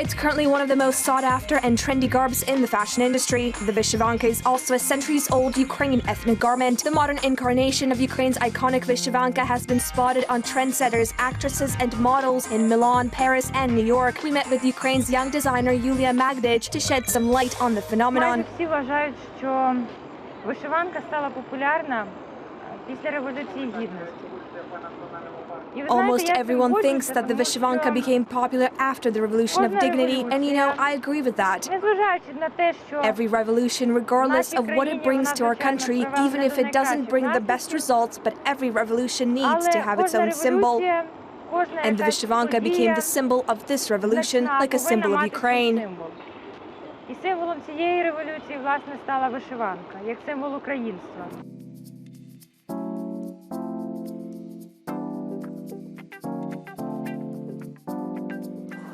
It's currently one of the most sought-after and trendy garbs in the fashion industry. The vyshyvanka is also a centuries-old Ukrainian ethnic garment. The modern incarnation of Ukraine's iconic vyshyvanka has been spotted on trendsetters, actresses and models in Milan, Paris and New York. We met with Ukraine's young designer Yuliya Magdych to shed some light on the phenomenon. Всі вважають, що вишиванка стала популярна після Революції Гідності. Almost everyone thinks that the vyshyvanka became popular after the Revolution of Dignity, and I agree with that. Every revolution, regardless of what it brings to our country, even if it doesn't bring the best results, but every revolution needs to have its own symbol. And the vyshyvanka became the symbol of this revolution, like a symbol of Ukraine. І символом цієї революції, власне, стала вишиванка, як символ українства.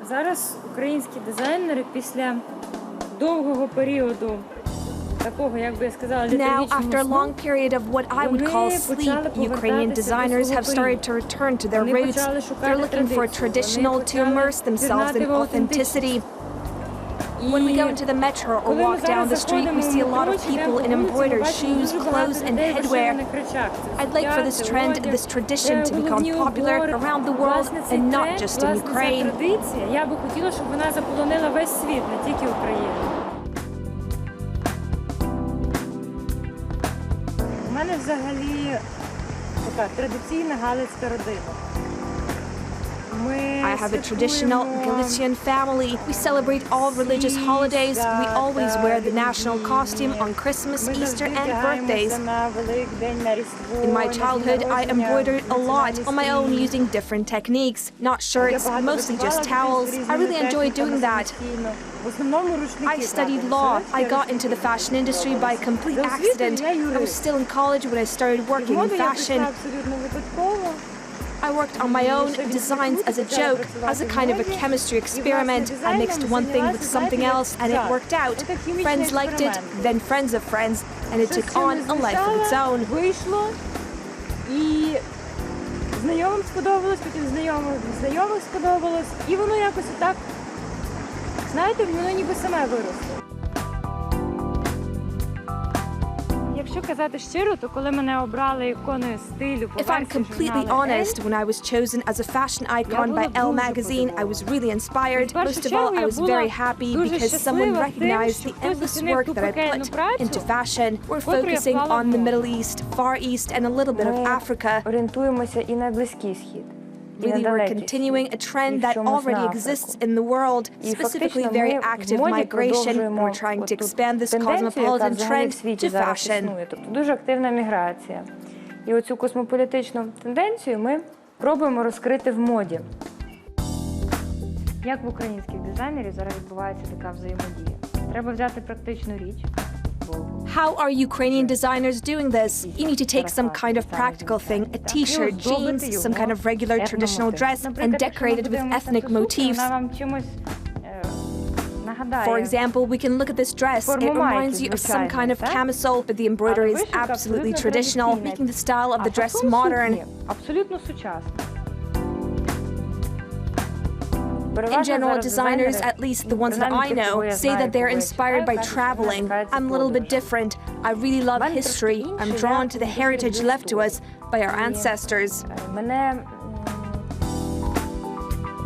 Зараз українські дизайнери після довгого періоду такого, як би я сказала, Now, after a long period of what I would call sleep, Ukrainian designers have started to return to their roots. They're looking for a traditional to immerse themselves in authenticity. When we go into the metro or walk down the street, we see a lot of people in embroidered shoes, clothes and headwear. I'd like for this trend, this tradition to become popular around the world and not just in Ukraine. Я би хотіла, щоб вона заполонила весь світ, не тільки Україну. У мене взагалі така традиційна галицька родина. I have a traditional Galician family. We celebrate all religious holidays. We always wear the national costume on Christmas, Easter and birthdays. In my childhood, I embroidered a lot on my own using different techniques. Not shirts, mostly just towels. I really enjoyed doing that. I studied law. I got into the fashion industry by complete accident. I was still in college when I started working in fashion. I worked on my own designs as a joke, as a kind of a chemistry experiment. I mixed one thing with something else and it worked out. Friends liked it, then friends of friends, and it took on a life of its own. Знайомим сподобалось, потім знайомих сподобалось. І воно якось так, знаєте, воно ніби саме виросло. Якщо казати щиро, то коли мене обрали іконою стилю по If I'm completely honest, when I was chosen as a fashion icon by Elle magazine, I was really inspired. Most of all, I was very happy because someone recognized the endless work that I put into fashion. We're focusing on the Middle East, Far East, and a little bit of Africa. Орієнтуємося і на Близький Схід. Really, we're continuing a trend that already exists in the world, specifically very active migration. We're trying to expand this cosmopolitan trend to fashion. Тобто дуже активна міграція. І оцю космополітичну тенденцію ми пробуємо розкрити в моді. Як в українських дизайнерів зараз відбувається така взаємодія? Треба взяти практичну річ. How are Ukrainian designers doing this? You need to take some kind of practical thing, a t-shirt, jeans, some kind of regular traditional dress, and decorate it with ethnic motifs. For example, we can look at this dress. It reminds you of some kind of camisole, but the embroidery is absolutely traditional, making the style of the dress modern. Абсолютно сучасно. In general, designers, at least the ones that I know, say that they're inspired by traveling. I'm a little bit different. I really love history. I'm drawn to the heritage left to us by our ancestors. Мене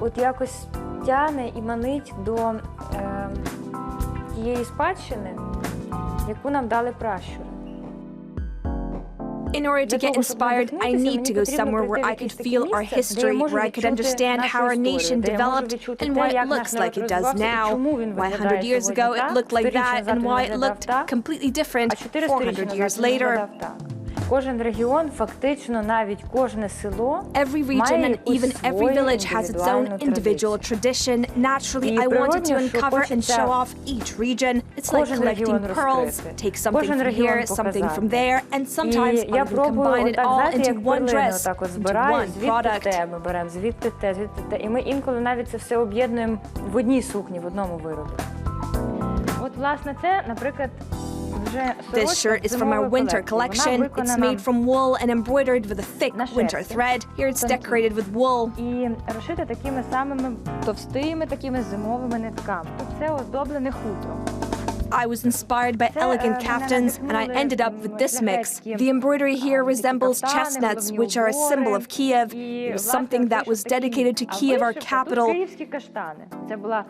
от якось тягне і манить до тієї спадщини, яку нам дали пращури. In order to get inspired, I need to go somewhere where I could feel our history, where I could understand how our nation developed and why it looks like it does now. Why 100 years ago it looked like that and why it looked completely different 400 years later. Кожен регіон, фактично навіть кожне село, every region and even every village has its own individual tradition. Naturally, I wanted to uncover and show off each region. It's like collecting pearls. Take something from here, something from there, and sometimes I even combine it all into one dress, into one product. Ми беремо звідти те, і ми інколи навіть це все об'єднуємо в одній сукні, в одному виробі. От, власне, це, наприклад, This shirt is from our winter collection. It's made from wool and embroidered with a thick winter thread. Here it's decorated with wool. І розшите такими самими товстими такими зимовими нитками. Тут все оздоблене хутром. I was inspired by elegant kaftans, and I ended up with this mix. The embroidery here resembles chestnuts, which are a symbol of Kiev. It was something that was dedicated to Kiev, our capital. Київські каштани. Це була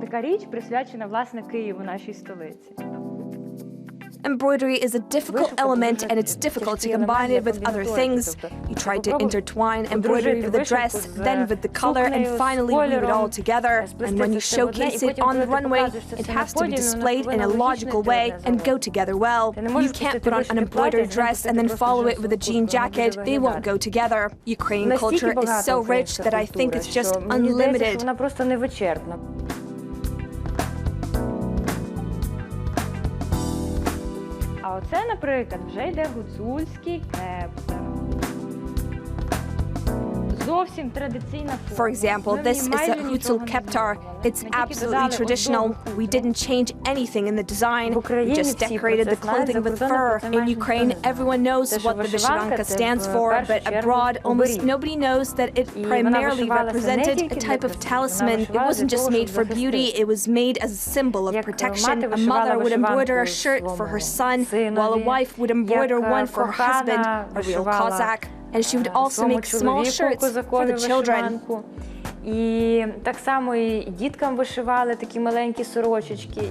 така річ, присвячена, власне, Києву, нашій столиці. Embroidery is a difficult element, and it's difficult to combine it with other things. You try to intertwine embroidery with the dress, then with the color, and finally weave it all together. And when you showcase it on the runway, it has to be displayed in a logical way and go together well. You can't put on an embroidered dress and then follow it with a jean jacket. They won't go together. Ukrainian culture is so rich that I think it's just unlimited. Вона просто невичерпна. А оце, наприклад, вже йде гуцульський кептар. Зовсім традиційна форма. For example, this is a Hutzul keptar. It's absolutely traditional. We didn't change anything in the design. We just decorated the clothing with fur. In Ukraine, everyone knows what the vyshyvanka stands for, but abroad, almost nobody knows that it primarily represented a type of talisman. It wasn't just made for beauty, it was made as a symbol of protection. A mother would embroider a shirt for her son, while a wife would embroider one for her husband, a real Cossack. And she would also make small shirts for the children. І так само і діткам вишивали такі маленькі сорочечки.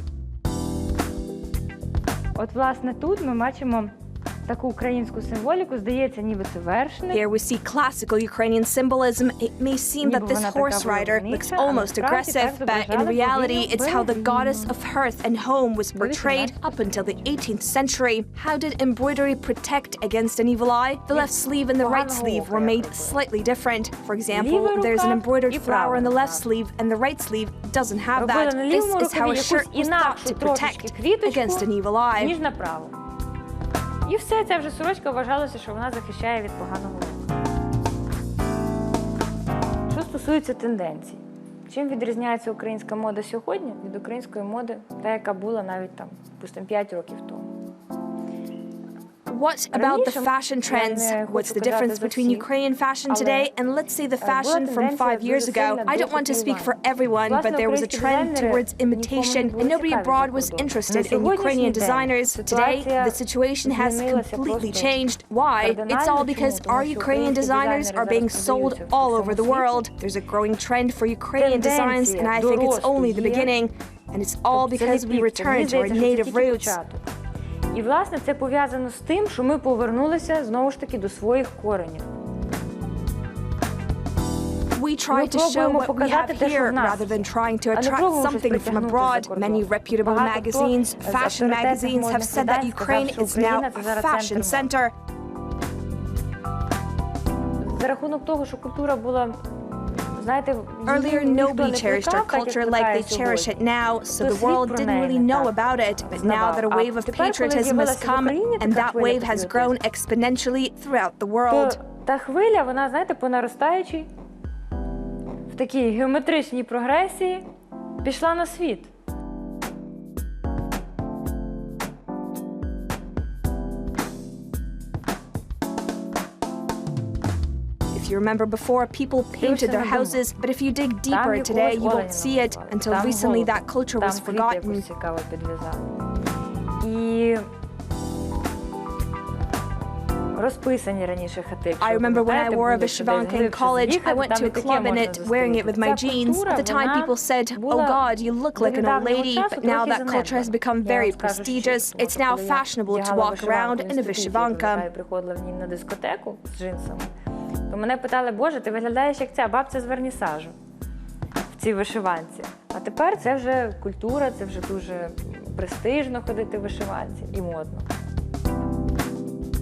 От, власне, тут ми бачимо таку українську символіку, здається, ніби це вершник. Here we see classical Ukrainian symbolism. It may seem that this horse rider looks almost aggressive, but in reality, it's how the goddess of hearth and home was portrayed up until the 18th century. How did embroidery protect against an evil eye? The left sleeve and the right sleeve were made slightly different. For example, there's an embroidered flower on the left sleeve, and the right sleeve doesn't have that. This is how a shirt was thought to protect against an evil eye. І все, ця вже сорочка вважалося, що вона захищає від поганого ока. Що стосується тенденцій. Чим відрізняється українська мода сьогодні від української моди, та, яка була навіть там, допустимо, 5 років тому? What about the fashion trends? What's the difference between Ukrainian fashion today and, let's say, the fashion from 5 years ago? I don't want to speak for everyone, but there was a trend towards imitation, and nobody abroad was interested in Ukrainian designers. Today, the situation has completely changed. Why? It's all because our Ukrainian designers are being sold all over the world. There's a growing trend for Ukrainian designs, and I think it's only the beginning. And it's all because we return to our native roots. І, власне, це пов'язано з тим, що ми повернулися, знову ж таки, до своїх коренів. We try to show what we have here rather than trying to attract something from abroad. Many reputable magazines, fashion magazines have said that Ukraine is now a fashion center. За рахунок того, що культура була, знаєте, earlier nobody cherished our culture like they cherish it now, so the world didn't really know about it. But now that a wave of patriotism has come, and that wave has grown exponentially throughout the world. Та хвиля, вона, знаєте, по наростаючій, в такій геометричній прогресії, пішла на світ. You remember before, people painted their houses, but if you dig deeper today, you won't see it. Until recently, that culture was forgotten. I remember when I wore a vyshyvanka in college, I went to a club in it, wearing it with my jeans. At the time, people said, "Oh God, you look like an old lady." But now that culture has become very prestigious. It's now fashionable to walk around in a vyshyvanka. То мене питали: "Боже, ти виглядаєш як ця бабця з вернісажу в цій вишиванці". А тепер це вже культура, це вже дуже престижно ходити в вишиванці і модно.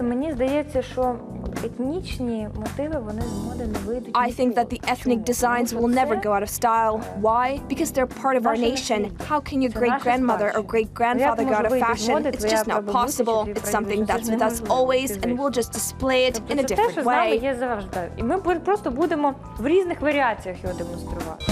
Мені здається, що етнічні мотиви, вони з моди не вийдуть. I think that the ethnic designs will never go out of style. Why? Because they're part of our nation. How can your great-grandmother or great-grandfather go out of fashion? It's just not possible. It's something that's with us always, and we'll just display it in a different way. Це те, що з нами є завжди. І ми просто будемо в різних варіаціях його демонструвати.